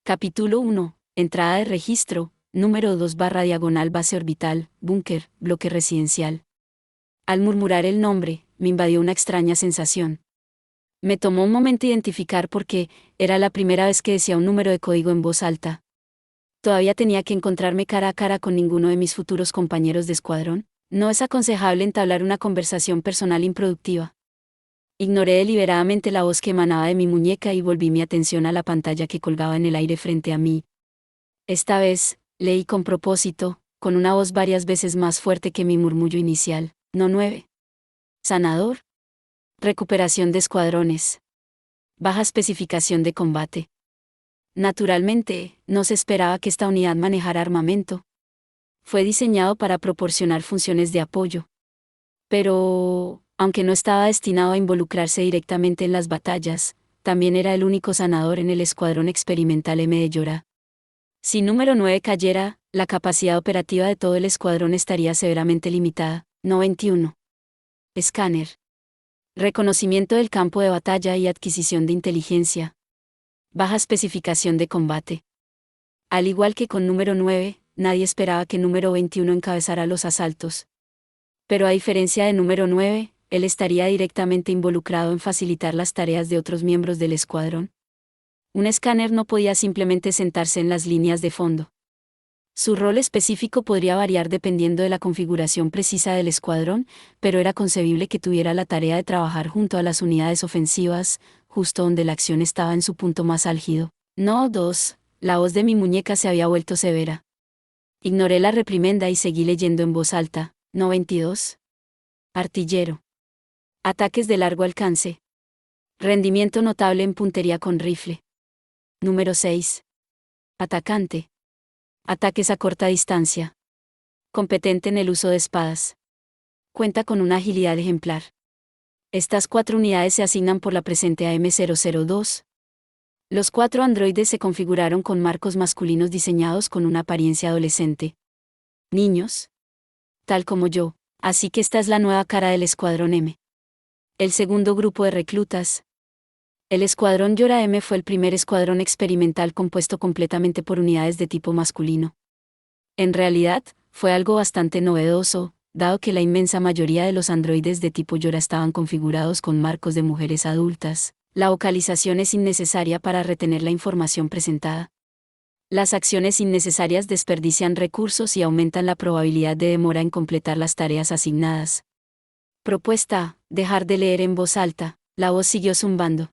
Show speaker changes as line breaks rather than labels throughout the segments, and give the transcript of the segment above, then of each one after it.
Capítulo 1. Entrada de registro, número 2 / base orbital, búnker, bloque residencial. Al murmurar el nombre, me invadió una extraña sensación. Me tomó un momento identificar porque era la primera vez que decía un número de código en voz alta. Todavía tenía que encontrarme cara a cara con ninguno de mis futuros compañeros de escuadrón. No es aconsejable entablar una conversación personal improductiva. Ignoré deliberadamente la voz que emanaba de mi muñeca y volví mi atención a la pantalla que colgaba en el aire frente a mí. Esta vez, leí con propósito, con una voz varias veces más fuerte que mi murmullo inicial. No 9. Sanador. Recuperación de escuadrones. Baja especificación de combate. Naturalmente, no se esperaba que esta unidad manejara armamento. Fue diseñado para proporcionar funciones de apoyo. Pero, aunque no estaba destinado a involucrarse directamente en las batallas, también era el único sanador en el escuadrón experimental M de Yora. Si número 9 cayera, la capacidad operativa de todo el escuadrón estaría severamente limitada. 91. Escáner. Reconocimiento del campo de batalla y adquisición de inteligencia. Baja especificación de combate. Al igual que con número 9, nadie esperaba que número 21 encabezara los asaltos. Pero a diferencia de número 9, él estaría directamente involucrado en facilitar las tareas de otros miembros del escuadrón. Un escáner no podía simplemente sentarse en las líneas de fondo. Su rol específico podría variar dependiendo de la configuración precisa del escuadrón, pero era concebible que tuviera la tarea de trabajar junto a las unidades ofensivas, justo donde la acción estaba en su punto más álgido. No 2. La voz de mi muñeca se había vuelto severa. Ignoré la reprimenda y seguí leyendo en voz alta. No 22. Artillero. Ataques de largo alcance. Rendimiento notable en puntería con rifle. Número 6. Atacante. Ataques a corta distancia. Competente en el uso de espadas. Cuenta con una agilidad ejemplar. Estas 4 unidades se asignan por la presente AM-002. Los 4 androides se configuraron con marcos masculinos diseñados con una apariencia adolescente. Niños. Tal como yo, así que esta es la nueva cara del Escuadrón M. El segundo grupo de reclutas. El Escuadrón Yora M fue el primer escuadrón experimental compuesto completamente por unidades de tipo masculino. En realidad, fue algo bastante novedoso, dado que la inmensa mayoría de los androides de tipo Yora estaban configurados con marcos de mujeres adultas. La vocalización es innecesaria para retener la información presentada. Las acciones innecesarias desperdician recursos y aumentan la probabilidad de demora en completar las tareas asignadas. Propuesta: dejar de leer en voz alta. La voz siguió zumbando.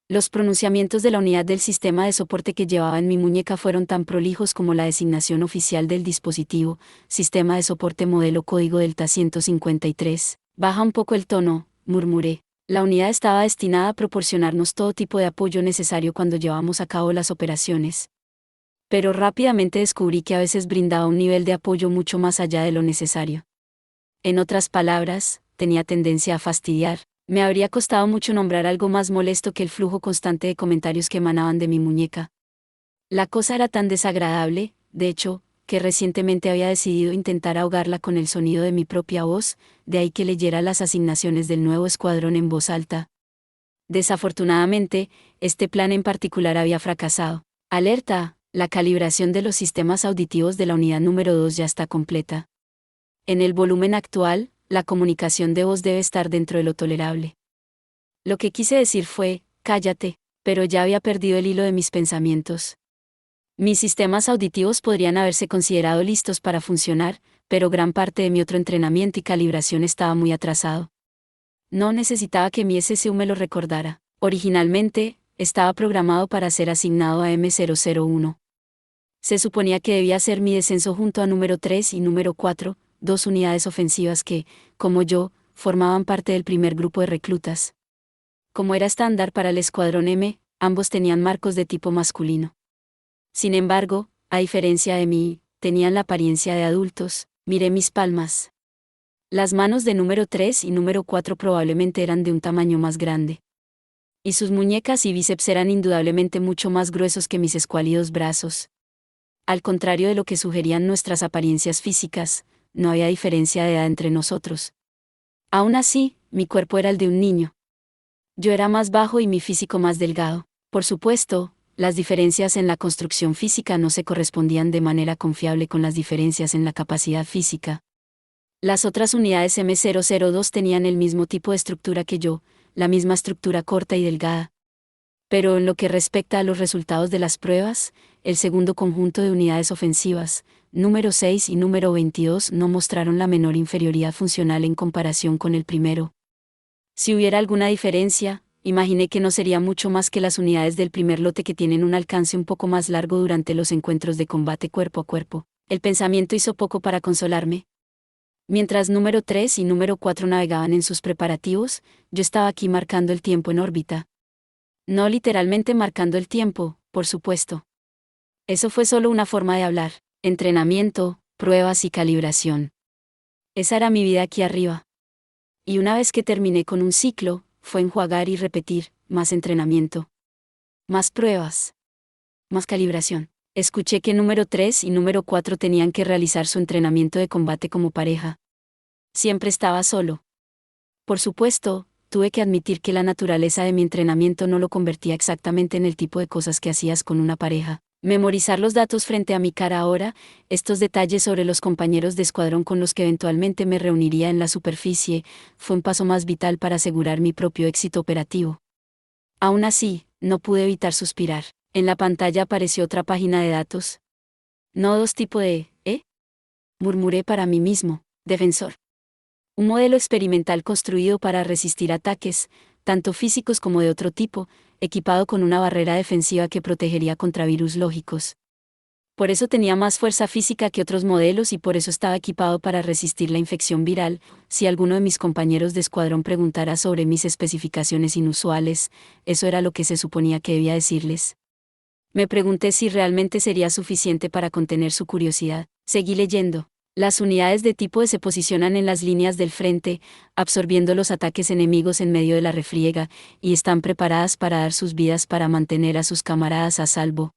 Los pronunciamientos de la unidad del sistema de soporte que llevaba en mi muñeca fueron tan prolijos como la designación oficial del dispositivo, sistema de soporte modelo código Delta 153. Baja un poco el tono, murmuré. La unidad estaba destinada a proporcionarnos todo tipo de apoyo necesario cuando llevamos a cabo las operaciones. Pero rápidamente descubrí que a veces brindaba un nivel de apoyo mucho más allá de lo necesario. En otras palabras, tenía tendencia a fastidiar. Me habría costado mucho nombrar algo más molesto que el flujo constante de comentarios que emanaban de mi muñeca. La cosa era tan desagradable, de hecho, que recientemente había decidido intentar ahogarla con el sonido de mi propia voz, de ahí que leyera las asignaciones del nuevo escuadrón en voz alta. Desafortunadamente, este plan en particular había fracasado. Alerta: la calibración de los sistemas auditivos de la unidad número 2 ya está completa. En el volumen actual, la comunicación de voz debe estar dentro de lo tolerable. Lo que quise decir fue, cállate, pero ya había perdido el hilo de mis pensamientos. Mis sistemas auditivos podrían haberse considerado listos para funcionar, pero gran parte de mi otro entrenamiento y calibración estaba muy atrasado. No necesitaba que mi SSU me lo recordara. Originalmente, estaba programado para ser asignado a M001. Se suponía que debía hacer mi descenso junto a número 3 y número 4, 2 unidades ofensivas que, como yo, formaban parte del primer grupo de reclutas. Como era estándar para el Escuadrón M, ambos tenían marcos de tipo masculino. Sin embargo, a diferencia de mí, tenían la apariencia de adultos. Miré mis palmas. Las manos de número 3 y número 4 probablemente eran de un tamaño más grande. Y sus muñecas y bíceps eran indudablemente mucho más gruesos que mis escuálidos brazos. Al contrario de lo que sugerían nuestras apariencias físicas, no había diferencia de edad entre nosotros. Aún así, mi cuerpo era el de un niño. Yo era más bajo y mi físico más delgado. Por supuesto, las diferencias en la construcción física no se correspondían de manera confiable con las diferencias en la capacidad física. Las otras unidades M002 tenían el mismo tipo de estructura que yo, la misma estructura corta y delgada. Pero en lo que respecta a los resultados de las pruebas, el segundo conjunto de unidades ofensivas, número 6 y número 22, no mostraron la menor inferioridad funcional en comparación con el primero. Si hubiera alguna diferencia, imaginé que no sería mucho más que las unidades del primer lote que tienen un alcance un poco más largo durante los encuentros de combate cuerpo a cuerpo. El pensamiento hizo poco para consolarme. Mientras número 3 y número 4 navegaban en sus preparativos, yo estaba aquí marcando el tiempo en órbita. No literalmente marcando el tiempo, por supuesto. Eso fue solo una forma de hablar. Entrenamiento, pruebas y calibración. Esa era mi vida aquí arriba. Y una vez que terminé con un ciclo, fue enjuagar y repetir, más entrenamiento. Más pruebas. Más calibración. Escuché que número 3 y número 4 tenían que realizar su entrenamiento de combate como pareja. Siempre estaba solo. Por supuesto, tuve que admitir que la naturaleza de mi entrenamiento no lo convertía exactamente en el tipo de cosas que hacías con una pareja. Memorizar los datos frente a mi cara ahora, estos detalles sobre los compañeros de escuadrón con los que eventualmente me reuniría en la superficie, fue un paso más vital para asegurar mi propio éxito operativo. Aún así, no pude evitar suspirar. En la pantalla apareció otra página de datos. Nodos tipo de, murmuré para mí mismo, defensor. Un modelo experimental construido para resistir ataques, tanto físicos como de otro tipo, equipado con una barrera defensiva que protegería contra virus lógicos. Por eso tenía más fuerza física que otros modelos y por eso estaba equipado para resistir la infección viral. Si alguno de mis compañeros de escuadrón preguntara sobre mis especificaciones inusuales, eso era lo que se suponía que debía decirles. Me pregunté si realmente sería suficiente para contener su curiosidad. Seguí leyendo. Las unidades de tipo E se posicionan en las líneas del frente, absorbiendo los ataques enemigos en medio de la refriega, y están preparadas para dar sus vidas para mantener a sus camaradas a salvo.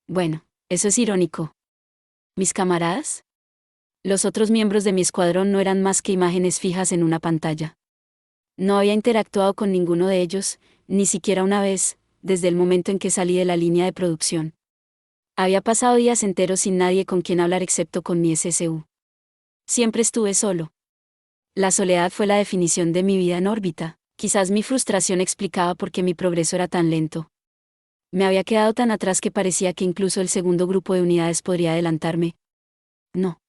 Bueno, eso es irónico. ¿Mis camaradas? Los otros miembros de mi escuadrón no eran más que imágenes fijas en una pantalla. No había interactuado con ninguno de ellos, ni siquiera una vez, desde el momento en que salí de la línea de producción. Había pasado días enteros sin nadie con quien hablar excepto con mi SSU. Siempre estuve solo. La soledad fue la definición de mi vida en órbita. Quizás mi frustración explicaba por qué mi progreso era tan lento. Me había quedado tan atrás que parecía que incluso el segundo grupo de unidades podría adelantarme. No.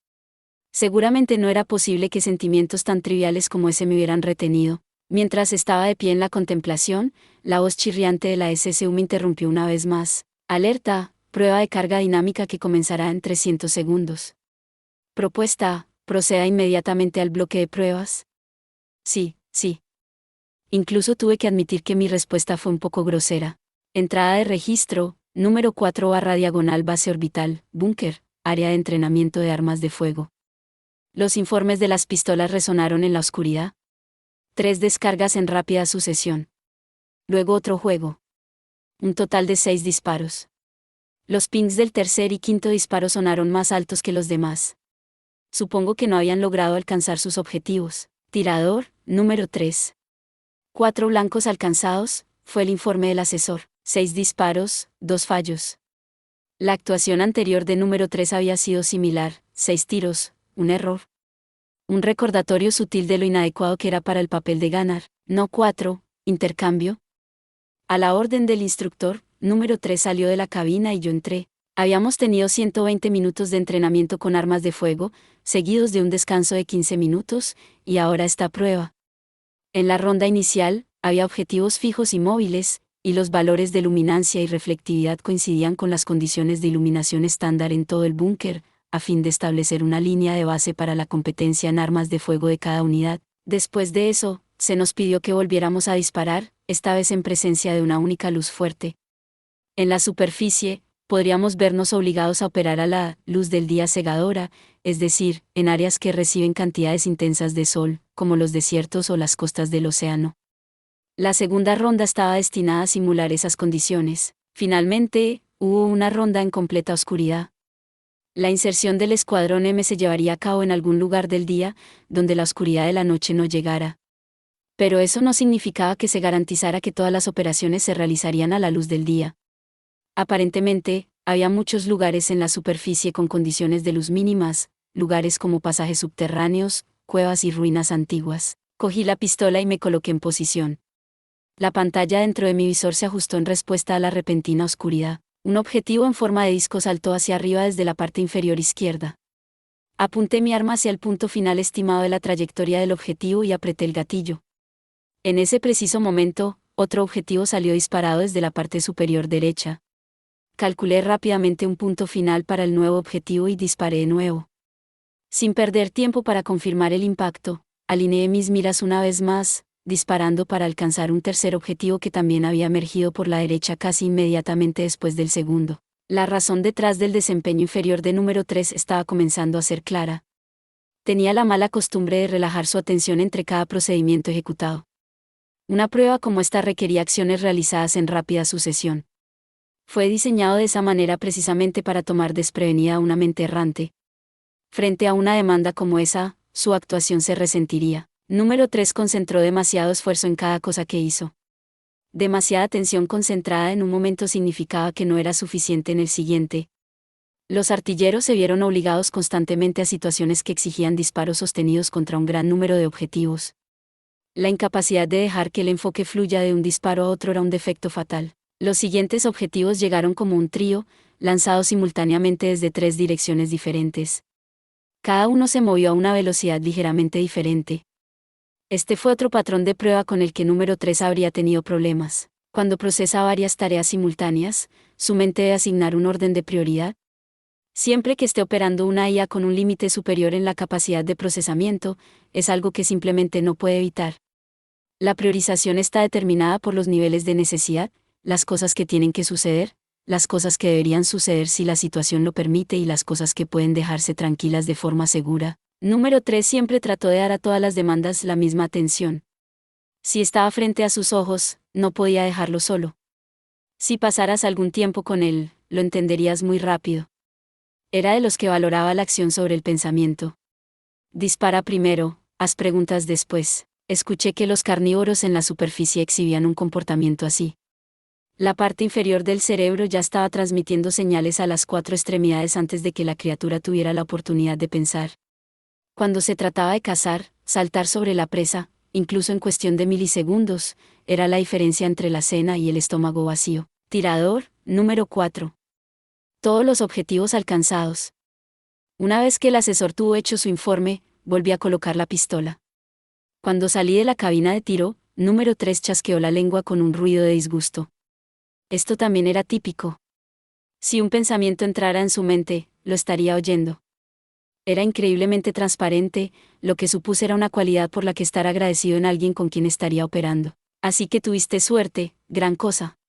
Seguramente no era posible que sentimientos tan triviales como ese me hubieran retenido. Mientras estaba de pie en la contemplación, la voz chirriante de la SSU me interrumpió una vez más. Alerta, prueba de carga dinámica que comenzará en 300 segundos. Propuesta, proceda inmediatamente al bloque de pruebas. Sí. Incluso tuve que admitir que mi respuesta fue un poco grosera. Entrada de registro, número 4/diagonal base orbital, búnker, área de entrenamiento de armas de fuego. Los informes de las pistolas resonaron en la oscuridad. 3 descargas en rápida sucesión. Luego otro juego. Un total de 6 disparos. Los pings del tercer y quinto disparo sonaron más altos que los demás. Supongo que no habían logrado alcanzar sus objetivos. Tirador, número 3. 4 blancos alcanzados, fue el informe del asesor. 6 disparos, 2 fallos. La actuación anterior de número 3 había sido similar, 6 tiros, un error. Un recordatorio sutil de lo inadecuado que era para el papel de Gunnar. No 4, intercambio. A la orden del instructor, número 3 salió de la cabina y yo entré. Habíamos tenido 120 minutos de entrenamiento con armas de fuego, seguidos de un descanso de 15 minutos, y ahora esta prueba. En la ronda inicial, había objetivos fijos y móviles, y los valores de luminancia y reflectividad coincidían con las condiciones de iluminación estándar en todo el búnker, a fin de establecer una línea de base para la competencia en armas de fuego de cada unidad. Después de eso, se nos pidió que volviéramos a disparar, esta vez en presencia de una única luz fuerte. En la superficie, podríamos vernos obligados a operar a la luz del día cegadora, es decir, en áreas que reciben cantidades intensas de sol, como los desiertos o las costas del océano. La segunda ronda estaba destinada a simular esas condiciones. Finalmente, hubo una ronda en completa oscuridad. La inserción del Escuadrón M se llevaría a cabo en algún lugar del día, donde la oscuridad de la noche no llegara. Pero eso no significaba que se garantizara que todas las operaciones se realizarían a la luz del día. Aparentemente, había muchos lugares en la superficie con condiciones de luz mínimas, lugares como pasajes subterráneos, cuevas y ruinas antiguas. Cogí la pistola y me coloqué en posición. La pantalla dentro de mi visor se ajustó en respuesta a la repentina oscuridad. Un objetivo en forma de disco saltó hacia arriba desde la parte inferior izquierda. Apunté mi arma hacia el punto final estimado de la trayectoria del objetivo y apreté el gatillo. En ese preciso momento, otro objetivo salió disparado desde la parte superior derecha. Calculé rápidamente un punto final para el nuevo objetivo y disparé de nuevo. Sin perder tiempo para confirmar el impacto, alineé mis miras una vez más, disparando para alcanzar un tercer objetivo que también había emergido por la derecha casi inmediatamente después del segundo. La razón detrás del desempeño inferior de número 3 estaba comenzando a ser clara. Tenía la mala costumbre de relajar su atención entre cada procedimiento ejecutado. Una prueba como esta requería acciones realizadas en rápida sucesión. Fue diseñado de esa manera precisamente para tomar desprevenida a una mente errante. Frente a una demanda como esa, su actuación se resentiría. Número 3 concentró demasiado esfuerzo en cada cosa que hizo. Demasiada atención concentrada en un momento significaba que no era suficiente en el siguiente. Los artilleros se vieron obligados constantemente a situaciones que exigían disparos sostenidos contra un gran número de objetivos. La incapacidad de dejar que el enfoque fluya de un disparo a otro era un defecto fatal. Los siguientes objetivos llegaron como un trío, lanzados simultáneamente desde 3 direcciones diferentes. Cada uno se movió a una velocidad ligeramente diferente. Este fue otro patrón de prueba con el que número 3 habría tenido problemas. Cuando procesa varias tareas simultáneas, su mente debe asignar un orden de prioridad. Siempre que esté operando una IA con un límite superior en la capacidad de procesamiento, es algo que simplemente no puede evitar. La priorización está determinada por los niveles de necesidad, las cosas que tienen que suceder, las cosas que deberían suceder si la situación lo permite y las cosas que pueden dejarse tranquilas de forma segura. Número 3 siempre trató de dar a todas las demandas la misma atención. Si estaba frente a sus ojos, no podía dejarlo solo. Si pasaras algún tiempo con él, lo entenderías muy rápido. Era de los que valoraba la acción sobre el pensamiento. Dispara primero, haz preguntas después. Escuché que los carnívoros en la superficie exhibían un comportamiento así. La parte inferior del cerebro ya estaba transmitiendo señales a las 4 extremidades antes de que la criatura tuviera la oportunidad de pensar. Cuando se trataba de cazar, saltar sobre la presa, incluso en cuestión de milisegundos, era la diferencia entre la cena y el estómago vacío. Tirador, número 4. Todos los objetivos alcanzados. Una vez que el asesor tuvo hecho su informe, volví a colocar la pistola. Cuando salí de la cabina de tiro, número 3 chasqueó la lengua con un ruido de disgusto. Esto también era típico. Si un pensamiento entrara en su mente, lo estaría oyendo. Era increíblemente transparente, lo que supuse era una cualidad por la que estar agradecido en alguien con quien estaría operando. Así que tuviste suerte, gran cosa.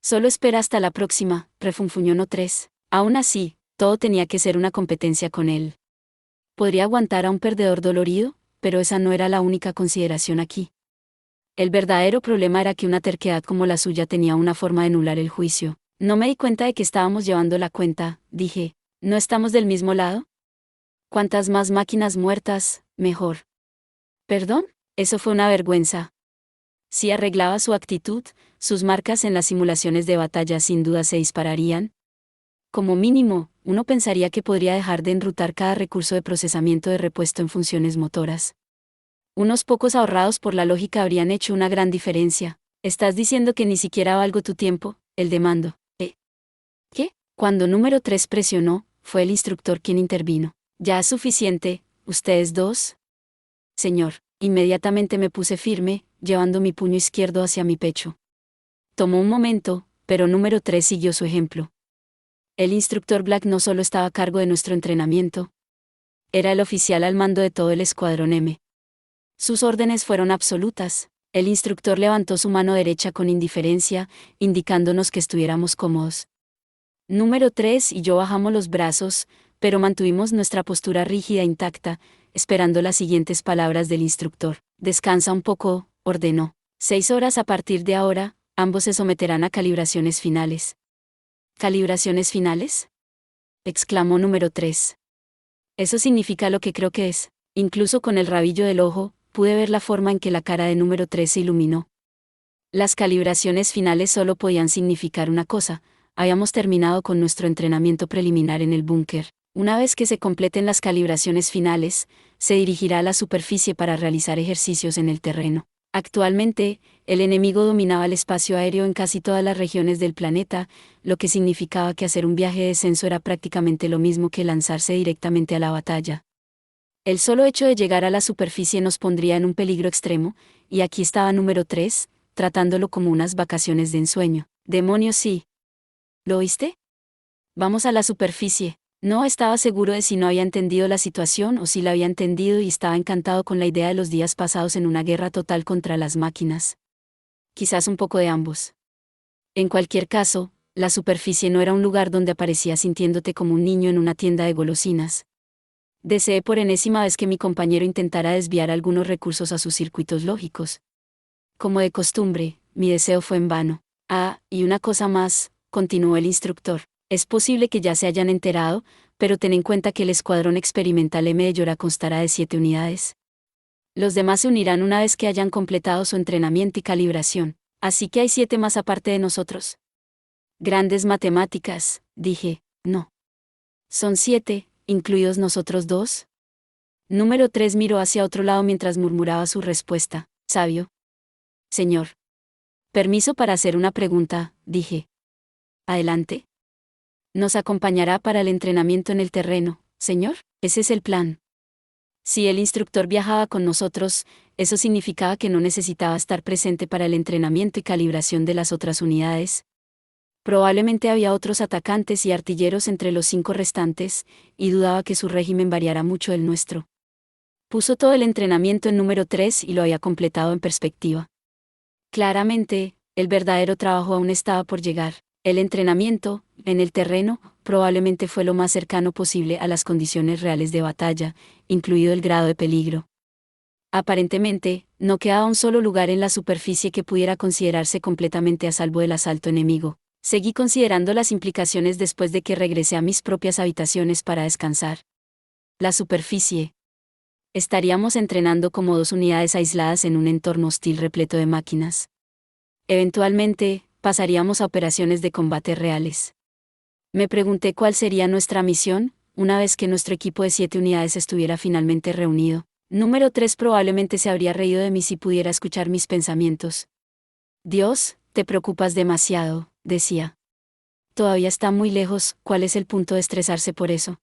Solo espera hasta la próxima, refunfuñó No 3. Aún así, todo tenía que ser una competencia con él. Podría aguantar a un perdedor dolorido, pero esa no era la única consideración aquí. El verdadero problema era que una terquedad como la suya tenía una forma de anular el juicio. No me di cuenta de que estábamos llevando la cuenta, dije. ¿No estamos del mismo lado? Cuantas más máquinas muertas, mejor. ¿Perdón? Eso fue una vergüenza. Si arreglaba su actitud, sus marcas en las simulaciones de batalla sin duda se dispararían. Como mínimo, uno pensaría que podría dejar de enrutar cada recurso de procesamiento de repuesto en funciones motoras. Unos pocos ahorrados por la lógica habrían hecho una gran diferencia. ¿Estás diciendo que ni siquiera valgo tu tiempo? El demando. ¿Qué? Cuando número 3 presionó, fue el instructor quien intervino. Ya es suficiente, ¿ustedes dos? Señor. Inmediatamente me puse firme, llevando mi puño izquierdo hacia mi pecho. Tomó un momento, pero número 3 siguió su ejemplo. El instructor Black no solo estaba a cargo de nuestro entrenamiento. Era el oficial al mando de todo el Escuadrón M. Sus órdenes fueron absolutas. El instructor levantó su mano derecha con indiferencia, indicándonos que estuviéramos cómodos. Número 3 y yo bajamos los brazos, pero mantuvimos nuestra postura rígida e intacta, esperando las siguientes palabras del instructor. Descansa un poco, ordenó. 6 horas a partir de ahora, ambos se someterán a calibraciones finales. ¿Calibraciones finales? Exclamó número 3. Eso significa lo que creo que es. Incluso con el rabillo del ojo, pude ver la forma en que la cara de número 3 se iluminó. Las calibraciones finales solo podían significar una cosa: habíamos terminado con nuestro entrenamiento preliminar en el búnker. Una vez que se completen las calibraciones finales, se dirigirá a la superficie para realizar ejercicios en el terreno. Actualmente, el enemigo dominaba el espacio aéreo en casi todas las regiones del planeta, lo que significaba que hacer un viaje de descenso era prácticamente lo mismo que lanzarse directamente a la batalla. El solo hecho de llegar a la superficie nos pondría en un peligro extremo, y aquí estaba número 3, tratándolo como unas vacaciones de ensueño. Demonios, sí. ¿Lo oíste? Vamos a la superficie. No estaba seguro de si no había entendido la situación o si la había entendido y estaba encantado con la idea de los días pasados en una guerra total contra las máquinas. Quizás un poco de ambos. En cualquier caso, la superficie no era un lugar donde aparecías sintiéndote como un niño en una tienda de golosinas. Deseé por enésima vez que mi compañero intentara desviar algunos recursos a sus circuitos lógicos. Como de costumbre, mi deseo fue en vano. Ah, y una cosa más, continuó el instructor. Es posible que ya se hayan enterado, pero ten en cuenta que el escuadrón experimental M de Llora constará de 7 unidades. Los demás se unirán una vez que hayan completado su entrenamiento y calibración, así que hay 7 más aparte de nosotros. Grandes matemáticas, dije, no. Son 7, ¿incluidos nosotros 2? Número 3 miró hacia otro lado mientras murmuraba su respuesta. Sabio. Señor. Permiso para hacer una pregunta, dije. Adelante. ¿Nos acompañará para el entrenamiento en el terreno, señor? Ese es el plan. Si el instructor viajaba con nosotros, eso significaba que no necesitaba estar presente para el entrenamiento y calibración de las otras unidades. Probablemente había otros atacantes y artilleros entre los 5 restantes, y dudaba que su régimen variara mucho del nuestro. Puso todo el entrenamiento en número 3 y lo había completado en perspectiva. Claramente, el verdadero trabajo aún estaba por llegar. El entrenamiento, en el terreno, probablemente fue lo más cercano posible a las condiciones reales de batalla, incluido el grado de peligro. Aparentemente, no quedaba un solo lugar en la superficie que pudiera considerarse completamente a salvo del asalto enemigo. Seguí considerando las implicaciones después de que regresé a mis propias habitaciones para descansar. La superficie. Estaríamos entrenando como 2 unidades aisladas en un entorno hostil repleto de máquinas. Eventualmente, pasaríamos a operaciones de combate reales. Me pregunté cuál sería nuestra misión, una vez que nuestro equipo de 7 unidades estuviera finalmente reunido. Número 3 probablemente se habría reído de mí si pudiera escuchar mis pensamientos. Dios, te preocupas demasiado, decía. Todavía está muy lejos, ¿cuál es el punto de estresarse por eso?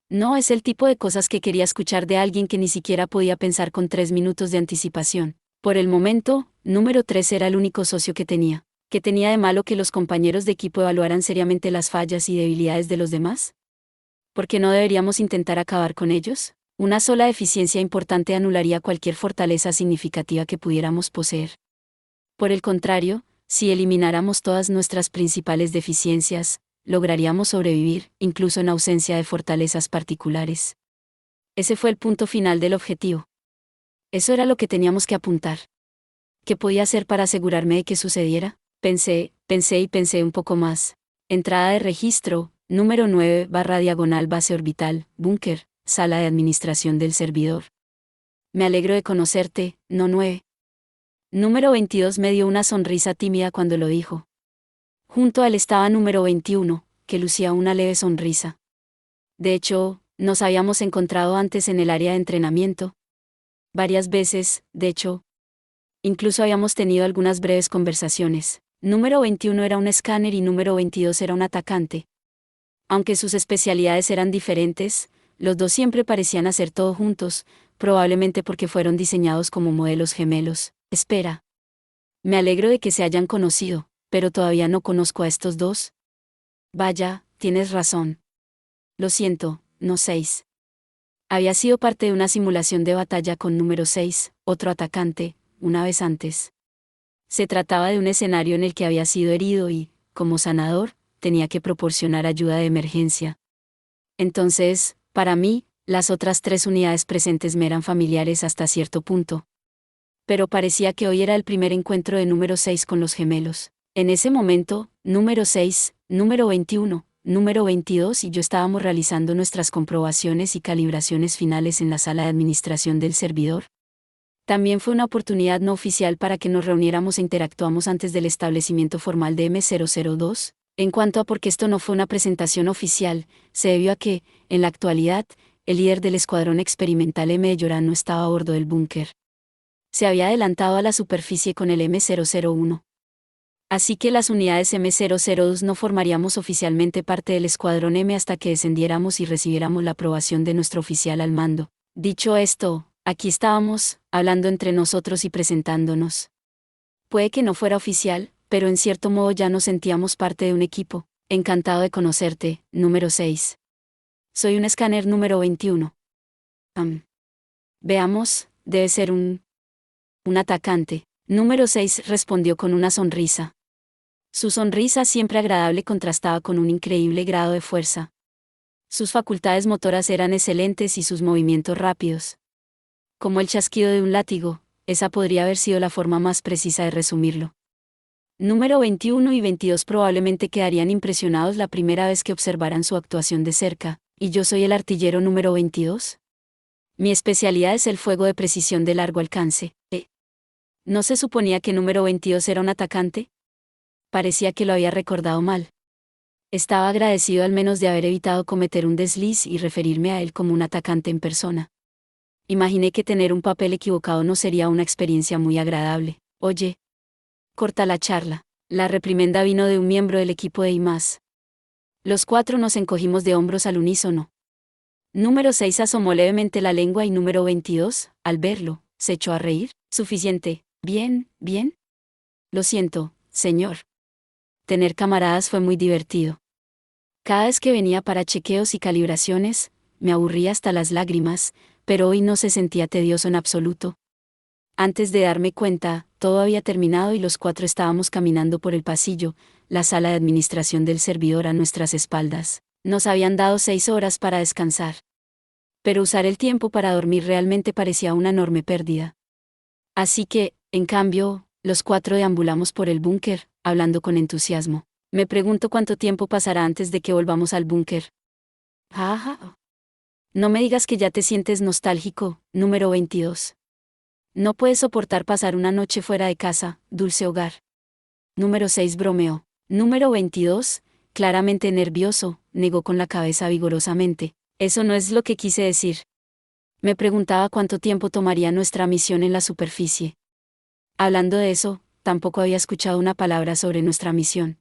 No es el tipo de cosas que quería escuchar de alguien que ni siquiera podía pensar con 3 minutos de anticipación. Por el momento, número 3 era el único socio que tenía. ¿Qué tenía de malo que los compañeros de equipo evaluaran seriamente las fallas y debilidades de los demás? ¿Por qué no deberíamos intentar acabar con ellos? Una sola deficiencia importante anularía cualquier fortaleza significativa que pudiéramos poseer. Por el contrario, si elimináramos todas nuestras principales deficiencias, lograríamos sobrevivir, incluso en ausencia de fortalezas particulares. Ese fue el punto final del objetivo. Eso era lo que teníamos que apuntar. ¿Qué podía hacer para asegurarme de que sucediera? Pensé y pensé un poco más. Entrada de registro, número 9 /diagonal base orbital, búnker, sala de administración del servidor. Me alegro de conocerte, no 9. Número 22 me dio una sonrisa tímida cuando lo dijo. Junto a él estaba número 21, que lucía una leve sonrisa. De hecho, nos habíamos encontrado antes en el área de entrenamiento. Varias veces, de hecho. Incluso habíamos tenido algunas breves conversaciones. Número 21 era un escáner y número 22 era un atacante. Aunque sus especialidades eran diferentes, los dos siempre parecían hacer todo juntos, probablemente porque fueron diseñados como modelos gemelos. Espera. Me alegro de que se hayan conocido, pero todavía no conozco a estos dos. Vaya, tienes razón. Lo siento, no 6. Había sido parte de una simulación de batalla con número 6, otro atacante, una vez antes. Se trataba de un escenario en el que había sido herido y, como sanador, tenía que proporcionar ayuda de emergencia. Entonces, para mí, las otras 3 unidades presentes me eran familiares hasta cierto punto. Pero parecía que hoy era el primer encuentro de número 6 con los gemelos. En ese momento, número 6, número 21, número 22 y yo estábamos realizando nuestras comprobaciones y calibraciones finales en la sala de administración del servidor. También fue una oportunidad no oficial para que nos reuniéramos e interactuamos antes del establecimiento formal de M002. En cuanto a por qué esto no fue una presentación oficial, se debió a que, en la actualidad, el líder del escuadrón experimental M de Llorán no estaba a bordo del búnker. Se había adelantado a la superficie con el M001. Así que las unidades M002 no formaríamos oficialmente parte del escuadrón M hasta que descendiéramos y recibiéramos la aprobación de nuestro oficial al mando. Dicho esto, aquí estábamos, hablando entre nosotros y presentándonos. Puede que no fuera oficial, pero en cierto modo ya nos sentíamos parte de un equipo. Encantado de conocerte, número 6. Soy un escáner número 21. Veamos, debe ser un atacante. Número 6 respondió con una sonrisa. Su sonrisa siempre agradable contrastaba con un increíble grado de fuerza. Sus facultades motoras eran excelentes y sus movimientos rápidos. Como el chasquido de un látigo, esa podría haber sido la forma más precisa de resumirlo. Número 21 y 22 probablemente quedarían impresionados la primera vez que observaran su actuación de cerca, ¿y yo soy el artillero número 22? Mi especialidad es el fuego de precisión de largo alcance. ¿No se suponía que número 22 era un atacante? Parecía que lo había recordado mal. Estaba agradecido al menos de haber evitado cometer un desliz y referirme a él como un atacante en persona. Imaginé que tener un papel equivocado no sería una experiencia muy agradable. Oye. Corta la charla. La reprimenda vino de un miembro del equipo de I+. Los 4 nos encogimos de hombros al unísono. Número 6 asomó levemente la lengua y número 22, al verlo, se echó a reír. Suficiente. Bien, bien. Lo siento, señor. Tener camaradas fue muy divertido. Cada vez que venía para chequeos y calibraciones, me aburría hasta las lágrimas, pero hoy no se sentía tedioso en absoluto. Antes de darme cuenta, todo había terminado y los 4 estábamos caminando por el pasillo, la sala de administración del servidor a nuestras espaldas. Nos habían dado 6 horas para descansar. Pero usar el tiempo para dormir realmente parecía una enorme pérdida. Así que, en cambio, los 4 deambulamos por el búnker, hablando con entusiasmo. Me pregunto cuánto tiempo pasará antes de que volvamos al búnker. Jaja. No me digas que ya te sientes nostálgico, número 22. No puedes soportar pasar una noche fuera de casa, dulce hogar. Número 6 bromeó. Número 22, claramente nervioso, negó con la cabeza vigorosamente. Eso no es lo que quise decir. Me preguntaba cuánto tiempo tomaría nuestra misión en la superficie. Hablando de eso, tampoco había escuchado una palabra sobre nuestra misión.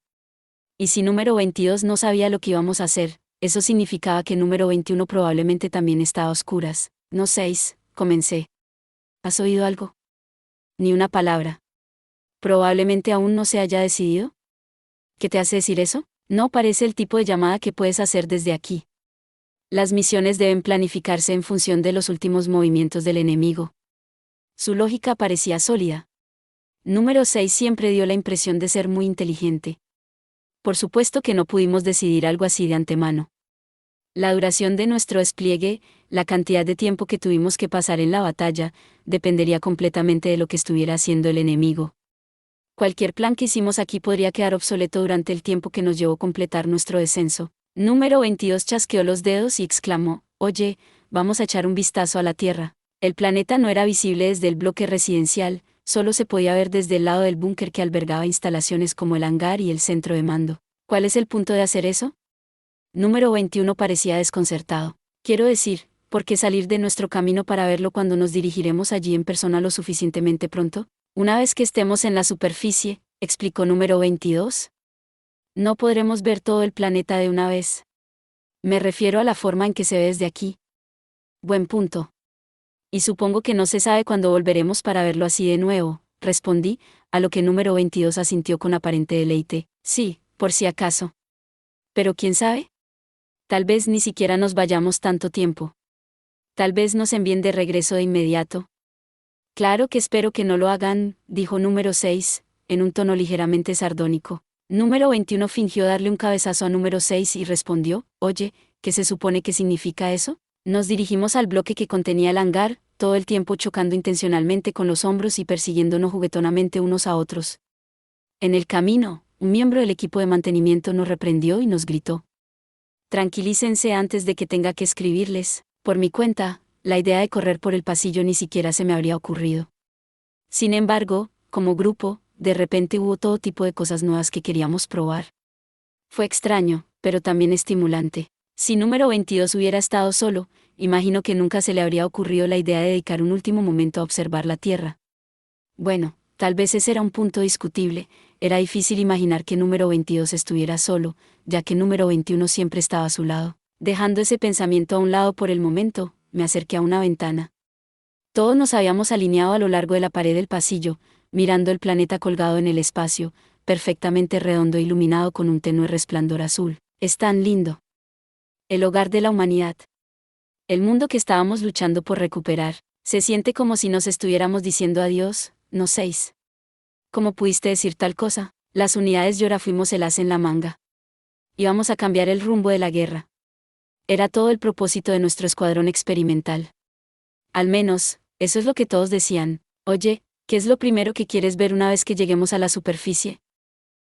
Y si número 22 no sabía lo que íbamos a hacer, eso significaba que número 21 probablemente también estaba a oscuras. No 6, comencé. ¿Has oído algo? Ni una palabra. ¿Probablemente aún no se haya decidido? ¿Qué te hace decir eso? No parece el tipo de llamada que puedes hacer desde aquí. Las misiones deben planificarse en función de los últimos movimientos del enemigo. Su lógica parecía sólida. Número 6 siempre dio la impresión de ser muy inteligente. Por supuesto que no pudimos decidir algo así de antemano. La duración de nuestro despliegue, la cantidad de tiempo que tuvimos que pasar en la batalla, dependería completamente de lo que estuviera haciendo el enemigo. Cualquier plan que hicimos aquí podría quedar obsoleto durante el tiempo que nos llevó completar nuestro descenso. Número 22 chasqueó los dedos y exclamó, «Oye, vamos a echar un vistazo a la Tierra». El planeta no era visible desde el bloque residencial, solo se podía ver desde el lado del búnker que albergaba instalaciones como el hangar y el centro de mando. ¿Cuál es el punto de hacer eso? Número 21 parecía desconcertado. Quiero decir, ¿por qué salir de nuestro camino para verlo cuando nos dirigiremos allí en persona lo suficientemente pronto? Una vez que estemos en la superficie, explicó número 22. No podremos ver todo el planeta de una vez. Me refiero a la forma en que se ve desde aquí. Buen punto. Y supongo que no se sabe cuándo volveremos para verlo así de nuevo, respondí, a lo que número 22 asintió con aparente deleite. Sí, por si acaso. Pero ¿quién sabe? Tal vez ni siquiera nos vayamos tanto tiempo. Tal vez nos envíen de regreso de inmediato. Claro que espero que no lo hagan, dijo número 6, en un tono ligeramente sardónico. Número 21 fingió darle un cabezazo a número 6 y respondió, «Oye, ¿qué se supone que significa eso?» Nos dirigimos al bloque que contenía el hangar, todo el tiempo chocando intencionalmente con los hombros y persiguiéndonos juguetonamente unos a otros. En el camino, un miembro del equipo de mantenimiento nos reprendió y nos gritó. Tranquilícense antes de que tenga que escribirles, por mi cuenta, la idea de correr por el pasillo ni siquiera se me habría ocurrido. Sin embargo, como grupo, de repente hubo todo tipo de cosas nuevas que queríamos probar. Fue extraño, pero también estimulante. Si número 22 hubiera estado solo, imagino que nunca se le habría ocurrido la idea de dedicar un último momento a observar la Tierra. Bueno, tal vez ese era un punto discutible, era difícil imaginar que número 22 estuviera solo, ya que número 21 siempre estaba a su lado. Dejando ese pensamiento a un lado por el momento, me acerqué a una ventana. Todos nos habíamos alineado a lo largo de la pared del pasillo, mirando el planeta colgado en el espacio, perfectamente redondo e iluminado con un tenue resplandor azul. Es tan lindo. El hogar de la humanidad. El mundo que estábamos luchando por recuperar. Se siente como si nos estuviéramos diciendo adiós, ¿no seis? ¿Cómo pudiste decir tal cosa? Las unidades Yora fuimos el as en la manga. Íbamos a cambiar el rumbo de la guerra. Era todo el propósito de nuestro escuadrón experimental. Al menos, eso es lo que todos decían. Oye, ¿qué es lo primero que quieres ver una vez que lleguemos a la superficie?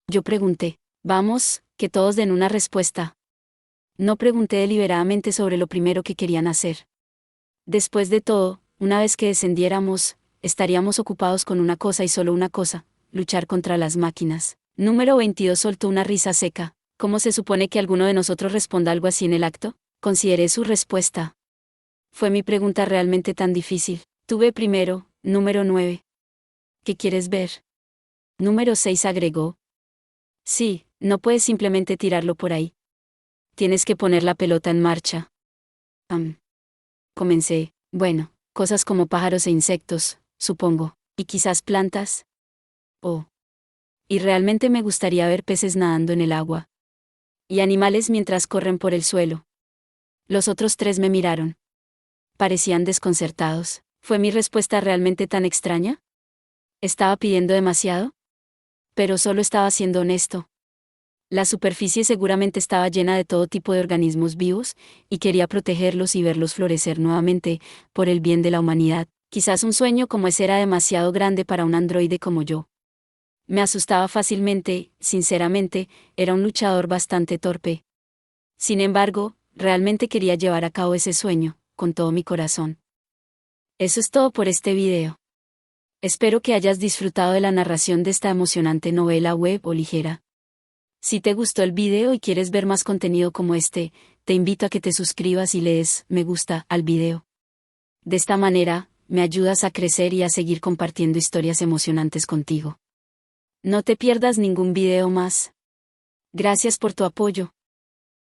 Yo pregunté. Vamos, que todos den una respuesta. No pregunté deliberadamente sobre lo primero que querían hacer. Después de todo, una vez que descendiéramos, estaríamos ocupados con una cosa y solo una cosa, luchar contra las máquinas. Número 22 soltó una risa seca. ¿Cómo se supone que alguno de nosotros responda algo así en el acto? Consideré su respuesta. ¿Fue mi pregunta realmente tan difícil? Tuve primero, número 9. ¿Qué quieres ver? Número 6 agregó. Sí, no puedes simplemente tirarlo por ahí. Tienes que poner la pelota en marcha. Comencé. Bueno, cosas como pájaros e insectos, supongo. ¿Y quizás plantas? Oh. Y realmente me gustaría ver peces nadando en el agua. Y animales mientras corren por el suelo. Los otros tres me miraron. Parecían desconcertados. ¿Fue mi respuesta realmente tan extraña? ¿Estaba pidiendo demasiado? Pero solo estaba siendo honesto. La superficie seguramente estaba llena de todo tipo de organismos vivos, y quería protegerlos y verlos florecer nuevamente, por el bien de la humanidad. Quizás un sueño como ese era demasiado grande para un androide como yo. Me asustaba fácilmente, sinceramente, era un luchador bastante torpe. Sin embargo, realmente quería llevar a cabo ese sueño, con todo mi corazón. Eso es todo por este video. Espero que hayas disfrutado de la narración de esta emocionante novela web o ligera. Si te gustó el video y quieres ver más contenido como este, te invito a que te suscribas y le des me gusta al video. De esta manera, me ayudas a crecer y a seguir compartiendo historias emocionantes contigo. No te pierdas ningún video más. Gracias por tu apoyo.